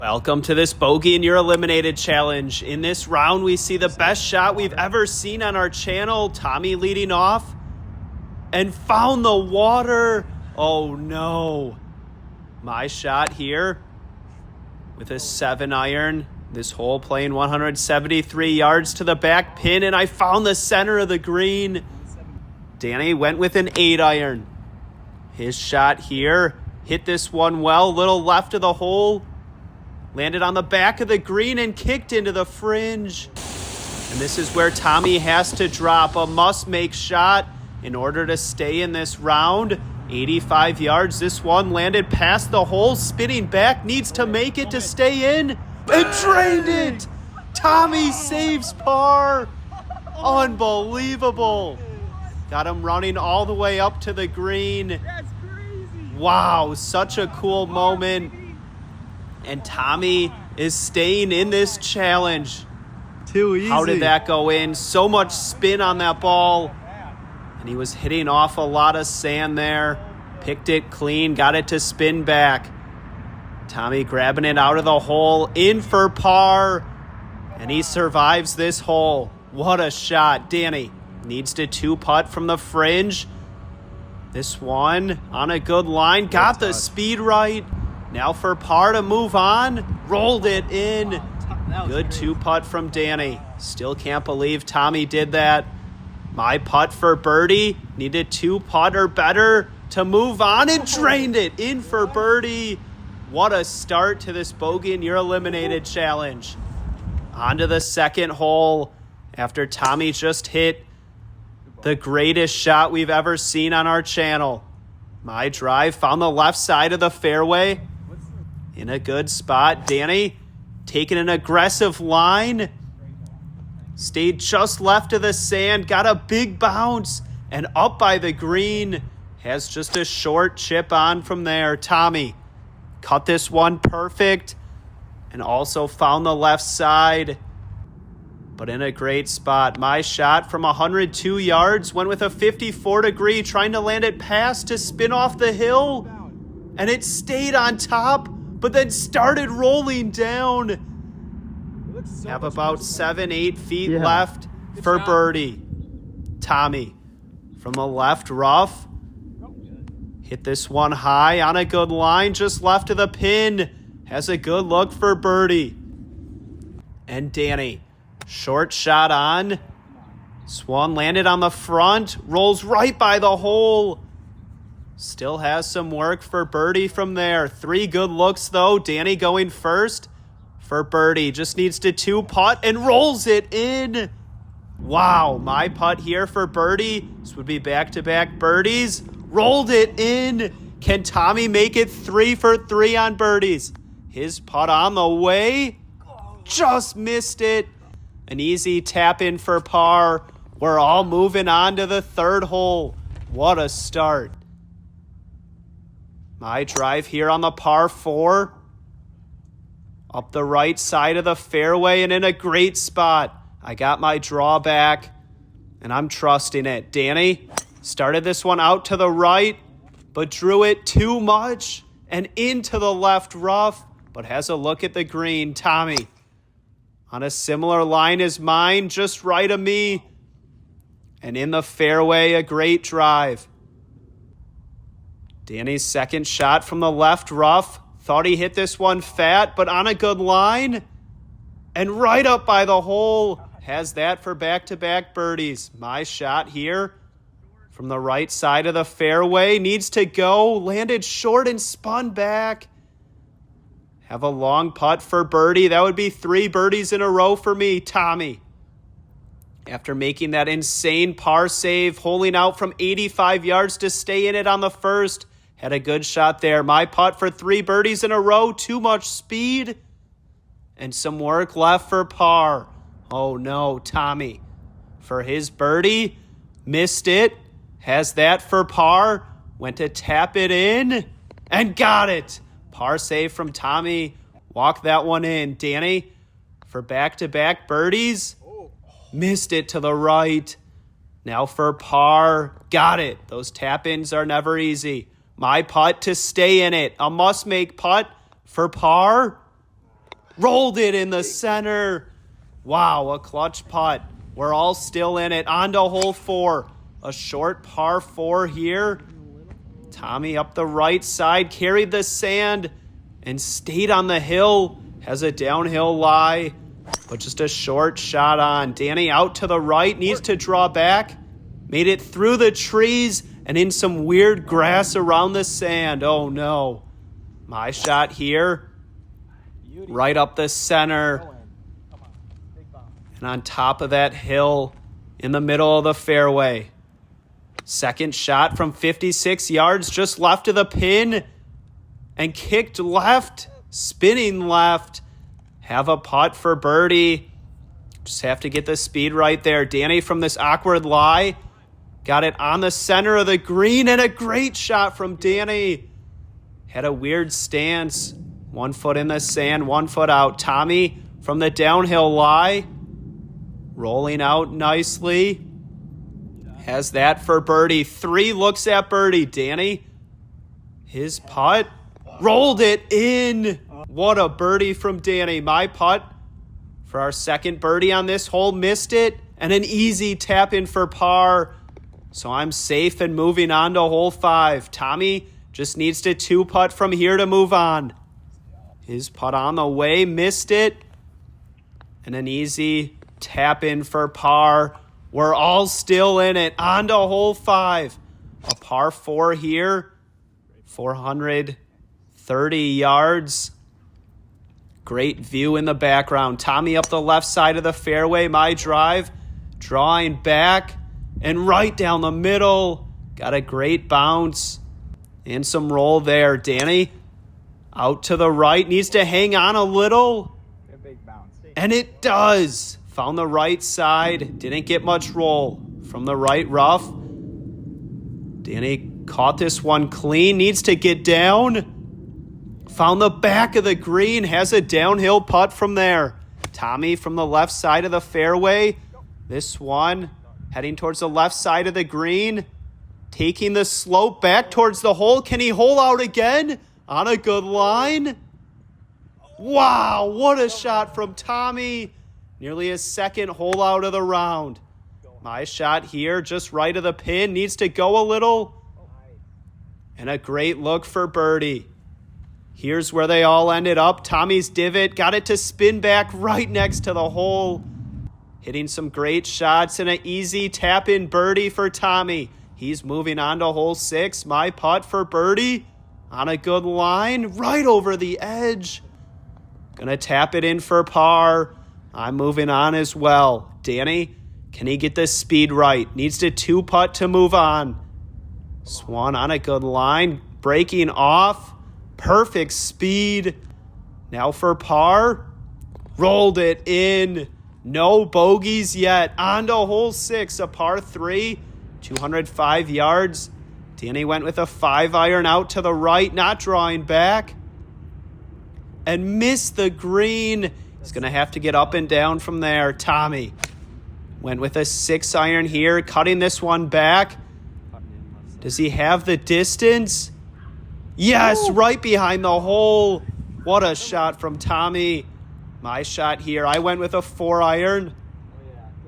Welcome to this Bogey and You're Eliminated challenge. In this round, we see the best shot we've ever seen on our channel. Tommy leading off and found the water. Oh no. My shot here with a 7-iron. This hole playing 173 yards to the back pin, and I found the center of the green. Danny went with an 8-iron. His shot here hit this one well, little left of the hole. Landed on the back of the green and kicked into the fringe. And this is where Tommy has to drop a must-make shot in order to stay in this round. 85 yards. This one landed past the hole, spinning back, needs to make it to stay in, and drained it. Tommy saves par. Unbelievable. Got him running all the way up to the green. That's crazy. Wow, such a cool moment. And Tommy is staying in this challenge. Too easy. How did that go in? So much spin on that ball. And he was hitting off a lot of sand there. Picked it clean, got it to spin back. Tommy grabbing it out of the hole, in for par. And he survives this hole. What a shot. Danny needs to 2-putt from the fringe. This one on a good line. Got the speed right. Now for par to move on. Rolled it in. Good 2-putt from Danny. Still can't believe Tommy did that. My putt for birdie. Needed 2-putt or better to move on, and drained it in for birdie. What a start to this Bogey and You're Eliminated challenge. On to the second hole after Tommy just hit the greatest shot we've ever seen on our channel. My drive found the left side of the fairway. In a good spot. Danny taking an aggressive line. Stayed just left of the sand. Got a big bounce. And up by the green. Has just a short chip on from there. Tommy cut this one perfect. And also found the left side. But in a great spot. My shot from 102 yards. Went with a 54 degree. Trying to land it past to spin off the hill. And it stayed on top, but then started rolling down. Have about 7-8 feet left for birdie. Tommy from the left rough. Hit this one high on a good line, just left of the pin. Has a good look for birdie. And Danny, short shot on. Swan landed on the front, rolls right by the hole. Still has some work for birdie from there. 3 good looks, though. Danny going first for birdie. Just needs to 2-putt and rolls it in. Wow, my putt here for birdie. This would be back-to-back birdies. Rolled it in. Can Tommy make it 3 for 3 on birdies? His putt on the way. Just missed it. An easy tap in for par. We're all moving on to the third hole. What a start. My drive here on the par 4. Up the right side of the fairway and in a great spot. I got my draw back, and I'm trusting it. Danny started this one out to the right, but drew it too much and into the left rough, but has a look at the green. Tommy on a similar line as mine, just right of me. And in the fairway, a great drive. Danny's second shot from the left rough. Thought he hit this one fat, but on a good line. And right up by the hole. Has that for back-to-back birdies. My shot here from the right side of the fairway. Needs to go. Landed short and spun back. Have a long putt for birdie. That would be 3 birdies in a row for me. Tommy, after making that insane par save, holing out from 85 yards to stay in it on the first. Had a good shot there. My putt for 3 birdies in a row. Too much speed. And some work left for par. Oh no, Tommy. For his birdie. Missed it. Has that for par. Went to tap it in. And got it. Par save from Tommy. Walk that one in. Danny, for back-to-back birdies. Missed it to the right. Now for par. Got it. Those tap-ins are never easy. My putt to stay in it. A must-make putt for par. Rolled it in the center. Wow, a clutch putt. We're all still in it. On to hole 4. A short par 4 here. Tommy up the right side, carried the sand, and stayed on the hill. Has a downhill lie, but just a short shot on. Danny out to the right, needs to draw back. Made it through the trees and in some weird grass around the sand. Oh no. My shot here. Right up the center. And on top of that hill in the middle of the fairway. Second shot from 56 yards just left of the pin. And kicked left, spinning left. Have a putt for birdie. Just have to get the speed right there. Danny from this awkward lie. Got it on the center of the green, and a great shot from Danny. Had a weird stance. 1 foot in the sand, 1 foot out. Tommy from the downhill lie. Rolling out nicely. Has that for birdie. 3 looks at birdie. Danny, his putt. Rolled it in. What a birdie from Danny. My putt for our second birdie on this hole. Missed it. And an easy tap in for par. So I'm safe and moving on to hole 5. Tommy just needs to 2-putt from here to move on. His putt on the way. Missed it. And an easy tap in for par. We're all still in it. On to hole 5. A par 4 here. 430 yards. Great view in the background. Tommy up the left side of the fairway. My drive. Drawing back. And right down the middle. Got a great bounce. And some roll there. Danny out to the right. Needs to hang on a little. A big bounce. And it does. Found the right side. Didn't get much roll from the right rough. Danny caught this one clean. Needs to get down. Found the back of the green. Has a downhill putt from there. Tommy from the left side of the fairway. This one heading towards the left side of the green. Taking the slope back towards the hole. Can he hole out again? On a good line. Wow, what a shot from Tommy. Nearly his second hole out of the round. My shot here, just right of the pin. Needs to go a little. And a great look for birdie. Here's where they all ended up. Tommy's divot. Got it to spin back right next to the hole. Hitting some great shots and an easy tap-in birdie for Tommy. He's moving on to hole 6. My putt for birdie. On a good line. Right over the edge. Gonna tap it in for par. I'm moving on as well. Danny, can he get this speed right? Needs to 2-putt to move on. Swan on a good line. Breaking off. Perfect speed. Now for par. Rolled it in. No bogeys yet. On to hole 6, a par 3. 205 yards. Danny went with a 5-iron out to the right, not drawing back. And missed the green. He's going to have to get up and down from there. Tommy went with a 6-iron here, cutting this one back. Does he have the distance? Yes, right behind the hole. What a shot from Tommy. My shot here, I went with a 4-iron.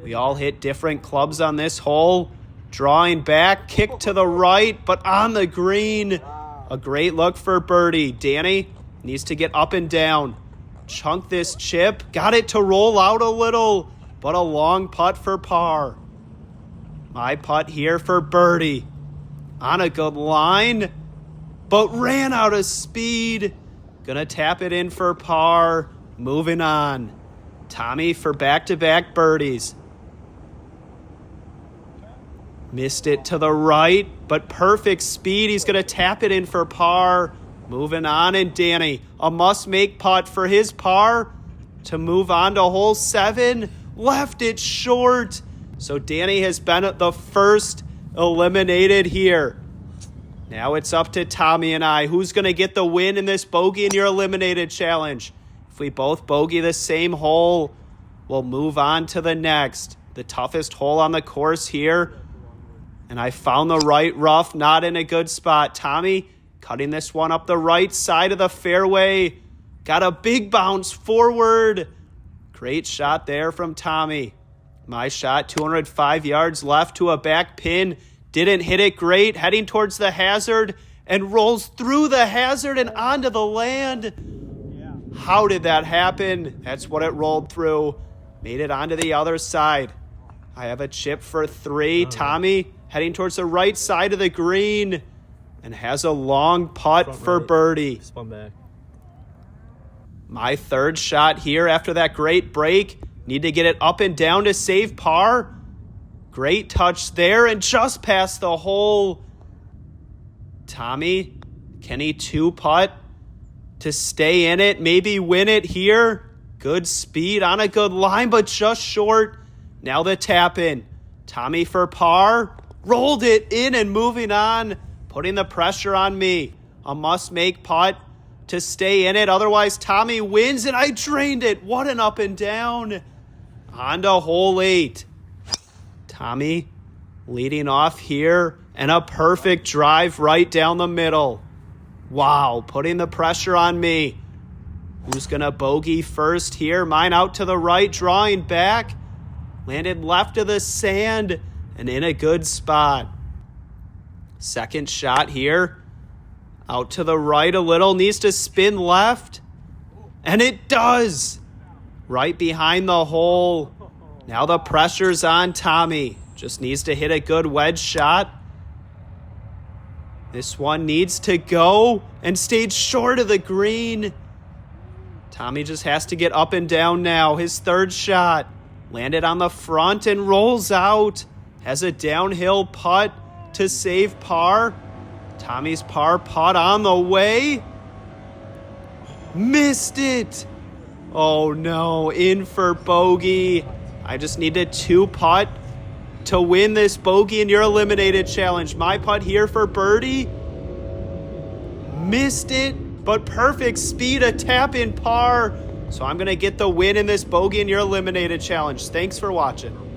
We all hit different clubs on this hole. Drawing back, kick to the right, but on the green. A great look for birdie. Danny needs to get up and down. Chunk this chip. Got it to roll out a little, but a long putt for par. My putt here for birdie. On a good line, but ran out of speed. Gonna tap it in for par. Moving on. Tommy for back-to-back birdies. Missed it to the right, but perfect speed. He's going to tap it in for par. Moving on, and Danny, a must-make putt for his par to move on to hole 7. Left it short. So Danny has been the first eliminated here. Now it's up to Tommy and I. Who's going to get the win in this bogey and you're eliminated challenge? If we both bogey the same hole, we'll move on to the next. The toughest hole on the course here. And I found the right rough, not in a good spot. Tommy cutting this one up the right side of the fairway. Got a big bounce forward. Great shot there from Tommy. My shot, 205 yards left to a back pin. Didn't hit it great. Heading towards the hazard and rolls through the hazard and onto the land. How did that happen? That's what it rolled through. Made it onto the other side. I have a chip for 3. Tommy heading towards the right side of the green and has a long putt for birdie. Spun back. My third shot here after that great break. Need to get it up and down to save par. Great touch there and just past the hole. Tommy, can he 2-putt to stay in it? Maybe win it here. Good speed on a good line, but just short. Now the tap in. Tommy for par. Rolled it in and moving on. Putting the pressure on me. A must-make putt to stay in it. Otherwise, Tommy wins, and I drained it. What an up and down. On to hole 8. Tommy leading off here, and a perfect drive right down the middle. Wow, putting the pressure on me. Who's going to bogey first here? Mine out to the right, drawing back. Landed left of the sand and in a good spot. Second shot here. Out to the right a little. Needs to spin left. And it does. Right behind the hole. Now the pressure's on Tommy. Just needs to hit a good wedge shot. This one needs to go and stayed short of the green. Tommy just has to get up and down now. His third shot. Landed on the front and rolls out. Has a downhill putt to save par. Tommy's par putt on the way. Missed it. Oh no, in for bogey. I just needed 2 putt to win this bogey and you're eliminated challenge. My putt here for birdie. Missed it, but perfect speed, a tap in par. So I'm going to get the win in this bogey and you're eliminated challenge. Thanks for watching.